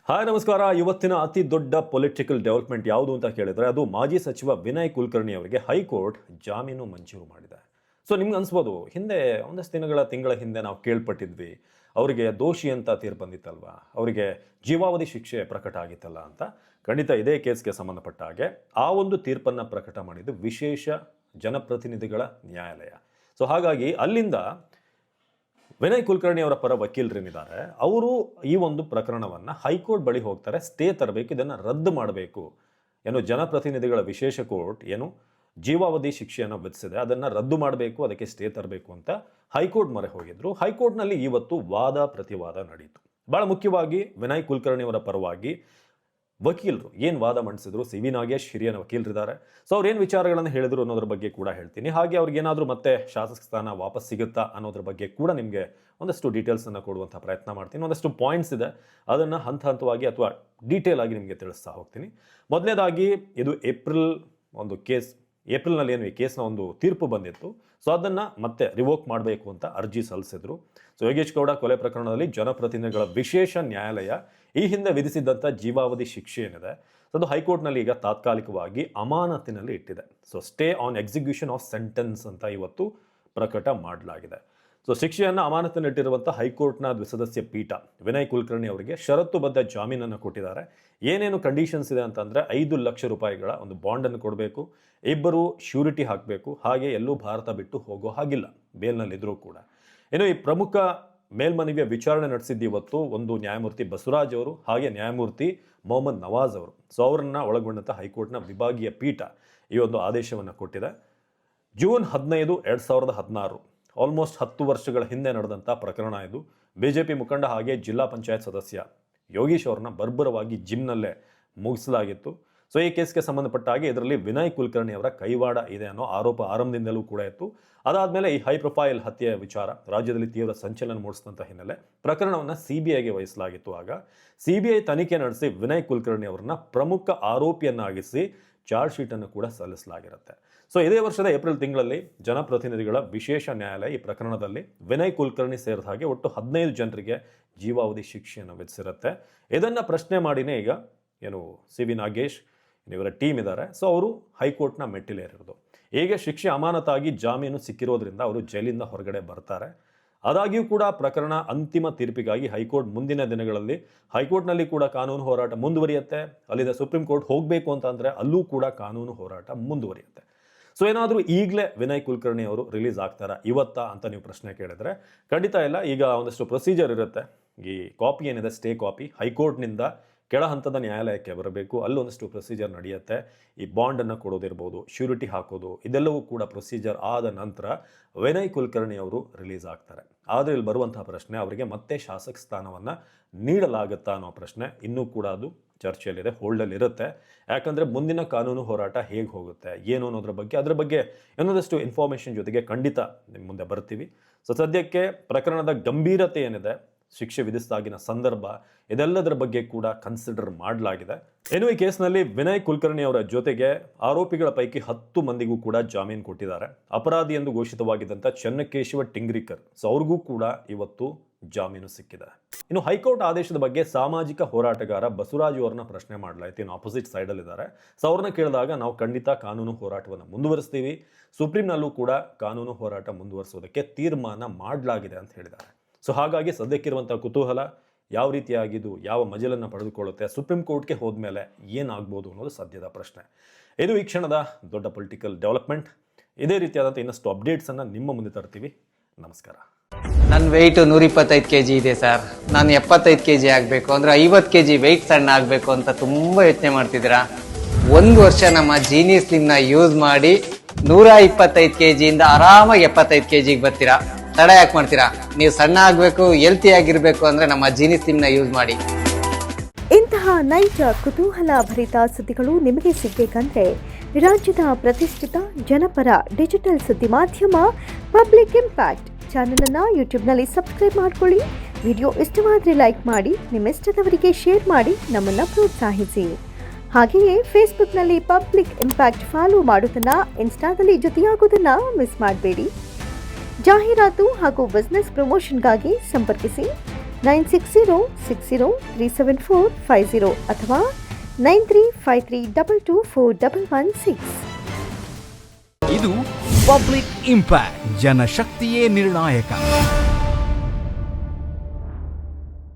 Hi ನಮಸ್ಕಾರ. ಇವತ್ತಿನ ಅತಿ ದೊಡ್ಡ ಪೊಲಿಟಿಕಲ್ ಡೆವಲಪ್ಮೆಂಟ್ ಯಾವುದು ಅಂತ ಕೇಳಿದ್ರೆ ಅದು ಮಾಜಿ ಸಚಿವ ವಿನಯ್ ಕುಲಕರ್ಣಿ ಅವರಿಗೆ ಹೈಕೋರ್ಟ್ ಜಾಮೀನು ಮಂಜೂರು ಮಾಡಿದೆ. ಸೊ ನಿಮ್ಗೆ ಅನ್ಸ್ಬೋದು, ಹಿಂದೆ ಒಂದಷ್ಟು ತಿಂಗಳ ಹಿಂದೆ ನಾವು ಕೇಳ್ಪಟ್ಟಿದ್ವಿ ಅವರಿಗೆ ದೋಷಿ ಅಂತ ತೀರ್ಪು ಬಂದಿತ್ತಲ್ವಾ, ಅವರಿಗೆ ಜೀವಾವಧಿ ಶಿಕ್ಷೆ ಪ್ರಕಟ ಆಗಿತ್ತಲ್ಲ ಅಂತ. ಖಂಡಿತ ಇದೇ ಕೇಸ್ಗೆ ಸಂಬಂಧಪಟ್ಟ ಹಾಗೆ ಆ ಒಂದು ತೀರ್ಪನ್ನು ಪ್ರಕಟ ಮಾಡಿದ್ದು ವಿಶೇಷ ಜನಪ್ರತಿನಿಧಿಗಳ ನ್ಯಾಯಾಲಯ. ಸೊ ಹಾಗಾಗಿ ಅಲ್ಲಿಂದ ವಿನಯ್ ಕುಲಕರ್ಣಿ ಅವರ ಪರ ವಕೀಲರೇನಿದ್ದಾರೆ ಅವರು ಈ ಒಂದು ಪ್ರಕರಣವನ್ನು ಹೈಕೋರ್ಟ್ ಬಳಿ ಹೋಗ್ತಾರೆ, ಸ್ಟೇ ತರಬೇಕು, ಇದನ್ನು ರದ್ದು ಮಾಡಬೇಕು. ಏನು ಜನಪ್ರತಿನಿಧಿಗಳ ವಿಶೇಷ ಕೋರ್ಟ್ ಏನು ಜೀವಾವಧಿ ಶಿಕ್ಷೆಯನ್ನು ವಿಧಿಸಿದೆ ಅದನ್ನು ರದ್ದು ಮಾಡಬೇಕು, ಅದಕ್ಕೆ ಸ್ಟೇ ತರಬೇಕು ಅಂತ ಹೈಕೋರ್ಟ್ ಮೊರೆ ಹೋಗಿದ್ರು. ಹೈಕೋರ್ಟ್ನಲ್ಲಿ ಇವತ್ತು ವಾದ ಪ್ರತಿವಾದ ನಡೀತು. ಬಹಳ ಮುಖ್ಯವಾಗಿ ವಿನಯ್ ಕುಲಕರ್ಣಿ ಅವರ ಪರವಾಗಿ ವಕೀಲರು ಏನು ವಾದ ಮಂಡಿಸಿದ್ರು, ಸಿ.ವಿ. ನಾಗೇಶ್ ಹಿರಿಯ ವಕೀಲರಿದ್ದಾರೆ. ಸೊ ಅವ್ರು ಏನು ವಿಚಾರಗಳನ್ನು ಹೇಳಿದ್ರು ಅನ್ನೋದ್ರ ಬಗ್ಗೆ ಕೂಡ ಹೇಳ್ತೀನಿ. ಹಾಗೆ ಅವ್ರಿಗೇನಾದರೂ ಮತ್ತೆ ಶಾಸಕ ಸ್ಥಾನ ವಾಪಸ್ ಸಿಗುತ್ತಾ ಅನ್ನೋದ್ರ ಬಗ್ಗೆ ಕೂಡ ನಿಮಗೆ ಒಂದಷ್ಟು ಡೀಟೇಲ್ಸನ್ನು ಕೊಡುವಂಥ ಪ್ರಯತ್ನ ಮಾಡ್ತೀನಿ. ಒಂದಷ್ಟು ಪಾಯಿಂಟ್ಸ್ ಇದೆ, ಅದನ್ನು ಹಂತವಾಗಿ ಅಥವಾ ಡೀಟೇಲ್ ಆಗಿ ನಿಮಗೆ ತಿಳಿಸ್ತಾ ಹೋಗ್ತೀನಿ. ಮೊದಲನೇದಾಗಿ ಇದು ಏಪ್ರಿಲ್ನಲ್ಲಿ ಏನು ಈ ಕೇಸ್ನ ಒಂದು ತೀರ್ಪು ಬಂದಿತ್ತು. ಸೊ ಅದನ್ನು ಮತ್ತೆ ರಿವೋಕ್ ಮಾಡಬೇಕು ಅಂತ ಅರ್ಜಿ ಸಲ್ಲಿಸಿದ್ರು. ಸೊ ಯೋಗೇಶ್ ಗೌಡ ಕೊಲೆ ಪ್ರಕರಣದಲ್ಲಿ ಜನಪ್ರತಿನಿಧಿಗಳ ವಿಶೇಷ ನ್ಯಾಯಾಲಯ ಈ ಹಿಂದೆ ವಿಧಿಸಿದ್ದಂಥ ಜೀವಾವಧಿ ಶಿಕ್ಷೆ ಏನಿದೆ ಅದು ಹೈಕೋರ್ಟ್ನಲ್ಲಿ ಈಗ ತಾತ್ಕಾಲಿಕವಾಗಿ ಅಮಾನತಿನಲ್ಲಿ ಇಟ್ಟಿದೆ. So stay on execution of sentence ಅಂತ ಇವತ್ತು ಪ್ರಕಟ ಮಾಡಲಾಗಿದೆ. ಸೊ ಶಿಕ್ಷೆಯನ್ನು ಅಮಾನತಿನಲ್ಲಿಟ್ಟಿರುವಂಥ ಹೈಕೋರ್ಟ್ನ ದ್ವಿಸದಸ್ಯ ಪೀಠ ವಿನಯ್ ಕುಲಕರ್ಣಿ ಅವರಿಗೆ ಷರತ್ತುಬದ್ಧ ಜಾಮೀನನ್ನು ಕೊಟ್ಟಿದ್ದಾರೆ. ಏನೇನು ಕಂಡೀಷನ್ಸ್ ಇದೆ ಅಂತಂದರೆ 5 ಲಕ್ಷ ರೂಪಾಯಿಗಳ ಒಂದು ಬಾಂಡನ್ನು ಕೊಡಬೇಕು, 2 ಶ್ಯೂರಿಟಿ ಹಾಕಬೇಕು, ಹಾಗೆ ಎಲ್ಲೂ ಭಾರತ ಬಿಟ್ಟು ಹೋಗೋ ಹಾಗಿಲ್ಲ ಬೇಲ್ನಲ್ಲಿದ್ದರೂ ಕೂಡ. ಇನ್ನು ಈ ಪ್ರಮುಖ ಮೇಲ್ಮನವಿಯ ವಿಚಾರಣೆ ನಡೆಸಿದ್ದು ಇವತ್ತು ಒಂದು ನ್ಯಾಯಮೂರ್ತಿ ಬಸವರಾಜ್ ಅವರು ಹಾಗೆ ನ್ಯಾಯಮೂರ್ತಿ ಮೊಹಮ್ಮದ್ ನವಾಜ್ ಅವರು. ಸೊ ಅವರನ್ನು ಒಳಗೊಂಡಂಥ ಹೈಕೋರ್ಟ್ನ ವಿಭಾಗೀಯ ಪೀಠ ಈ ಒಂದು ಆದೇಶವನ್ನು ಕೊಟ್ಟಿದೆ. ಜೂನ್ 15, 2016 ಆಲ್ಮೋಸ್ಟ್ 10 ವರ್ಷಗಳ ಹಿಂದೆ ನಡೆದಂಥ ಪ್ರಕರಣ ಇದು. ಬಿಜೆಪಿ ಮುಖಂಡ ಹಾಗೆ ಜಿಲ್ಲಾ ಪಂಚಾಯತ್ ಸದಸ್ಯ ಯೋಗೀಶ್ ಅವ್ರನ್ನ ಬರ್ಬರವಾಗಿ ಜಿಮ್ನಲ್ಲೇ ಮುಗಿಸಲಾಗಿತ್ತು. ಸೊ ಈ ಕೇಸ್ಗೆ ಸಂಬಂಧಪಟ್ಟ ಹಾಗೆ ಇದರಲ್ಲಿ ವಿನಯ್ ಕುಲಕರ್ಣಿ ಅವರ ಕೈವಾಡ ಇದೆ ಅನ್ನೋ ಆರೋಪ ಆರಂಭದಿಂದಲೂ ಕೂಡ ಇತ್ತು. ಅದಾದಮೇಲೆ ಈ ಹೈ ಪ್ರೊಫೈಲ್ ಹತ್ಯೆಯ ವಿಚಾರ ರಾಜ್ಯದಲ್ಲಿ ತೀವ್ರ ಸಂಚಲನ ಮೂಡಿಸಿದಂಥ ಹಿನ್ನೆಲೆ ಪ್ರಕರಣವನ್ನು CBIಗೆ ವಹಿಸಲಾಗಿತ್ತು. ಆಗ CBI ತನಿಖೆ ನಡೆಸಿ ವಿನಯ್ ಕುಲಕರ್ಣಿ ಅವರನ್ನ ಪ್ರಮುಖ ಆರೋಪಿಯನ್ನಾಗಿಸಿ ಚಾರ್ಜ್ ಶೀಟನ್ನು ಕೂಡ ಸಲ್ಲಿಸಲಾಗಿರುತ್ತೆ. ಸೊ ಇದೇ ವರ್ಷದ ಏಪ್ರಿಲ್ ತಿಂಗಳಲ್ಲಿ ಜನಪ್ರತಿನಿಧಿಗಳ ವಿಶೇಷ ನ್ಯಾಯಾಲಯ ಈ ಪ್ರಕರಣದಲ್ಲಿ ವಿನಯ್ ಕುಲಕರ್ಣಿ ಸೇರಿದ ಹಾಗೆ ಒಟ್ಟು 15 ಜನರಿಗೆ ಜೀವಾವಧಿ ಶಿಕ್ಷೆಯನ್ನು ವಿಧಿಸಿರುತ್ತೆ. ಇದನ್ನು ಪ್ರಶ್ನೆ ಮಾಡಿನೇ ಈಗ ಏನು ಸಿ.ವಿ. ನಾಗೇಶ್ ಇವರ ಟೀಮ್ ಇದ್ದಾರೆ. ಸೊ ಅವರು ಹೈಕೋರ್ಟ್ನ ಮೆಟ್ಟಿಲೇರಿರೋದು. ಈಗ ಶಿಕ್ಷೆ ಅಮಾನತಾಗಿ ಜಾಮೀನು ಸಿಕ್ಕಿರೋದ್ರಿಂದ ಅವರು ಜೈಲಿಂದ ಹೊರಗಡೆ ಬರ್ತಾರೆ. ಆದಾಗ್ಯೂ ಕೂಡ ಪ್ರಕರಣ ಅಂತಿಮ ತೀರ್ಪಿಗಾಗಿ ಹೈಕೋರ್ಟ್ ಮುಂದಿನ ದಿನಗಳಲ್ಲಿ ಹೈಕೋರ್ಟ್ನಲ್ಲಿ ಕೂಡ ಕಾನೂನು ಹೋರಾಟ ಮುಂದುವರಿಯುತ್ತೆ. ಅಲ್ಲಿಂದ ಸುಪ್ರೀಂ ಕೋರ್ಟ್ ಹೋಗಬೇಕು ಅಂತಂದರೆ ಅಲ್ಲೂ ಕೂಡ ಕಾನೂನು ಹೋರಾಟ ಮುಂದುವರಿಯುತ್ತೆ. ಸೊ ಏನಾದರೂ ಈಗಲೇ ವಿನಯ್ ಕುಲಕರ್ಣಿ ಅವರು ರಿಲೀಸ್ ಆಗ್ತಾರಾ ಇವತ್ತಾ ಅಂತ ನೀವು ಪ್ರಶ್ನೆ ಕೇಳಿದ್ರೆ ಖಂಡಿತ ಇಲ್ಲ. ಈಗ ಒಂದಷ್ಟು ಪ್ರೊಸೀಜರ್ ಇರುತ್ತೆ. ಈ ಕಾಪಿ ಏನಿದೆ ಸ್ಟೇ ಕಾಪಿ ಹೈಕೋರ್ಟ್ನಿಂದ ಕೆಳ ಹಂತದ ನ್ಯಾಯಾಲಯಕ್ಕೆ ಬರಬೇಕು. ಅಲ್ಲೊಂದಷ್ಟು ಪ್ರೊಸೀಜರ್ ನಡೆಯುತ್ತೆ. ಈ ಬಾಂಡನ್ನು ಕೊಡೋದಿರ್ಬೋದು, ಶ್ಯೂರಿಟಿ ಹಾಕೋದು, ಇದೆಲ್ಲವೂ ಕೂಡ ಪ್ರೊಸೀಜರ್ ಆದ ನಂತರ ವಿನಯ್ ಕುಲಕರ್ಣಿ ಅವರು ರಿಲೀಸ್ ಆಗ್ತಾರೆ. ಆದರೆ ಇಲ್ಲಿ ಬರುವಂತಹ ಪ್ರಶ್ನೆ, ಅವರಿಗೆ ಮತ್ತೆ ಶಾಸಕ ಸ್ಥಾನವನ್ನು ನೀಡಲಾಗುತ್ತಾ ಅನ್ನೋ ಪ್ರಶ್ನೆ ಇನ್ನೂ ಕೂಡ ಅದು ಚರ್ಚೆಯಲ್ಲಿದೆ, ಹೋಲ್ಡಲ್ಲಿರುತ್ತೆ. ಯಾಕಂದರೆ ಮುಂದಿನ ಕಾನೂನು ಹೋರಾಟ ಹೇಗೆ ಹೋಗುತ್ತೆ ಏನು ಅನ್ನೋದ್ರ ಬಗ್ಗೆ ಅದರ ಬಗ್ಗೆ ಇನ್ನೊಂದಷ್ಟು ಇನ್ಫಾರ್ಮೇಷನ್ ಜೊತೆಗೆ ಖಂಡಿತ ನಿಮ್ಮ ಮುಂದೆ ಬರ್ತೀವಿ. ಸೊ ಸದ್ಯಕ್ಕೆ ಪ್ರಕರಣದ ಗಂಭೀರತೆ ಏನಿದೆ, ಶಿಕ್ಷೆ ವಿಧಿಸಿದಾಗಿನ ಸಂದರ್ಭ, ಇದೆಲ್ಲದರ ಬಗ್ಗೆ ಕೂಡ ಕನ್ಸಿಡರ್ ಮಾಡಲಾಗಿದೆ. ಇನ್ನು ಈ ಕೇಸ್ನಲ್ಲಿ ವಿನಯ್ ಕುಲಕರ್ಣಿ ಅವರ ಜೊತೆಗೆ ಆರೋಪಿಗಳ ಪೈಕಿ 10 ಮಂದಿಗೂ ಕೂಡ ಜಾಮೀನು ಕೊಟ್ಟಿದ್ದಾರೆ. ಅಪರಾಧಿ ಎಂದು ಘೋಷಿತವಾಗಿದ್ದಂಥ ಚೆನ್ನಕೇಶವ ಟಿಂಗ್ರಿಕರ್, ಸೊ ಅವ್ರಿಗೂ ಕೂಡ ಇವತ್ತು ಜಾಮೀನು ಸಿಕ್ಕಿದೆ. ಇನ್ನು ಹೈಕೋರ್ಟ್ ಆದೇಶದ ಬಗ್ಗೆ ಸಾಮಾಜಿಕ ಹೋರಾಟಗಾರ ಬಸವರಾಜ್ ಅವರನ್ನ ಪ್ರಶ್ನೆ ಮಾಡಲಾಯಿತು. ಇನ್ನು ಆಪೋಸಿಟ್ ಸೈಡಲ್ಲಿ ಇದ್ದಾರೆ. ಸೊ ಅವ್ರನ್ನ ಕೇಳಿದಾಗ ನಾವು ಖಂಡಿತ ಕಾನೂನು ಹೋರಾಟವನ್ನು ಮುಂದುವರಿಸ್ತೀವಿ, ಸುಪ್ರೀಂನಲ್ಲೂ ಕೂಡ ಕಾನೂನು ಹೋರಾಟ ಮುಂದುವರಿಸೋದಕ್ಕೆ ತೀರ್ಮಾನ ಮಾಡಲಾಗಿದೆ ಅಂತ ಹೇಳಿದ್ದಾರೆ. ಸೊ ಹಾಗಾಗಿ ಸದ್ಯಕ್ಕಿರುವಂಥ ಕುತೂಹಲ ಯಾವ ರೀತಿಯಾಗಿದ್ದು ಯಾವ ಮಜಲನ್ನು ಪಡೆದುಕೊಳ್ಳುತ್ತೆ, ಸುಪ್ರೀಂ ಕೋರ್ಟ್ಗೆ ಹೋದ್ಮೇಲೆ ಏನಾಗ್ಬೋದು ಅನ್ನೋದು ಸದ್ಯದ ಪ್ರಶ್ನೆ. ಇದು ಈ ಕ್ಷಣದ ದೊಡ್ಡ ಪೊಲಿಟಿಕಲ್ ಡೆವಲಪ್ಮೆಂಟ್. ಇದೇ ರೀತಿಯಾದಂಥ ಇನ್ನಷ್ಟು ಅಪ್ಡೇಟ್ಸನ್ನು ನಿಮ್ಮ ಮುಂದೆ ತರ್ತೀವಿ. ನಮಸ್ಕಾರ. ನನ್ನ ವೆಯ್ಟು 125 kg ಇದೆ ಸರ್. ನಾನು 75 kg ಆಗಬೇಕು ಅಂದರೆ 50 kg ವೆಯ್ಟ್ ಸಣ್ಣ ಆಗಬೇಕು ಅಂತ ತುಂಬ ಯೋಚನೆ ಮಾಡ್ತಿದ್ದೀರಾ. 1 ವರ್ಷ ನಮ್ಮ ಜೀನಿ ಸ್ಲಿಮ್ನ ಯೂಸ್ ಮಾಡಿ 125 kg ಇಂದ ಆರಾಮಾಗಿ 75 kgಗೆ ಬರ್ತೀರಾ. ತಡ ಯಾಕೆ ಮಾಡ್ತೀರಾ? ನೀವು ಸಣ್ಣ ಆಗಬೇಕು, ಹೆಲ್ತಿ ಆಗಿರಬೇಕು ಅಂದರೆ ನಮ್ಮ ಜೀನಿ ಸ್ಲಿಮ್ನ ಯೂಸ್ ಮಾಡಿ. ಇಂತಹ ನೈಜ ಕುತೂಹಲ ಭರಿತ ಸುದ್ದಿಗಳು ನಿಮಗೆ ಸಿಗಬೇಕಂದ್ರೆ ರಾಜ್ಯದ ಪ್ರತಿಷ್ಠಿತ ಜನಪರ ಡಿಜಿಟಲ್ ಸುದ್ದಿ ಮಾಧ್ಯಮ ಪಬ್ಲಿಕ್ ಇಂಪ್ಯಾಕ್ಟ್ ಚಾನೆಲ್ ಅನ್ನು ಯೂಟ್ಯೂಬ್ನಲ್ಲಿ ಸಬ್ಸ್ಕ್ರೈಬ್ ಮಾಡ್ಕೊಳ್ಳಿ. ವಿಡಿಯೋ ಇಷ್ಟವಾದರೆ ಲೈಕ್ ಮಾಡಿ, ನಿಮ್ಮ ಇಷ್ಟದವರಿಗೆ ಶೇರ್ ಮಾಡಿ ನಮ್ಮನ್ನು ಪ್ರೋತ್ಸಾಹಿಸಿ. ಹಾಗೆಯೇ ಫೇಸ್ಬುಕ್ನಲ್ಲಿ ಪಬ್ಲಿಕ್ ಇಂಪ್ಯಾಕ್ಟ್ ಫಾಲೋ ಮಾಡೋದನ್ನು, ಇನ್ಸ್ಟಾದಲ್ಲಿ ಜೊತೆಯಾಗೋದನ್ನು ಮಿಸ್ ಮಾಡಬೇಡಿ. ಜಾಹೀರಾತು ಹಾಗೂ ಬಿಸ್ನೆಸ್ ಪ್ರಮೋಷನ್ಗಾಗಿ ಸಂಪರ್ಕಿಸಿ 9606037450 ಅಥವಾ 9353224116. ಇದು ಪಬ್ಲಿಕ್ ಇಂಪ್ಯಾಕ್ಟ್, ಜನಶಕ್ತಿಯೇ ನಿರ್ಣಾಯಕ.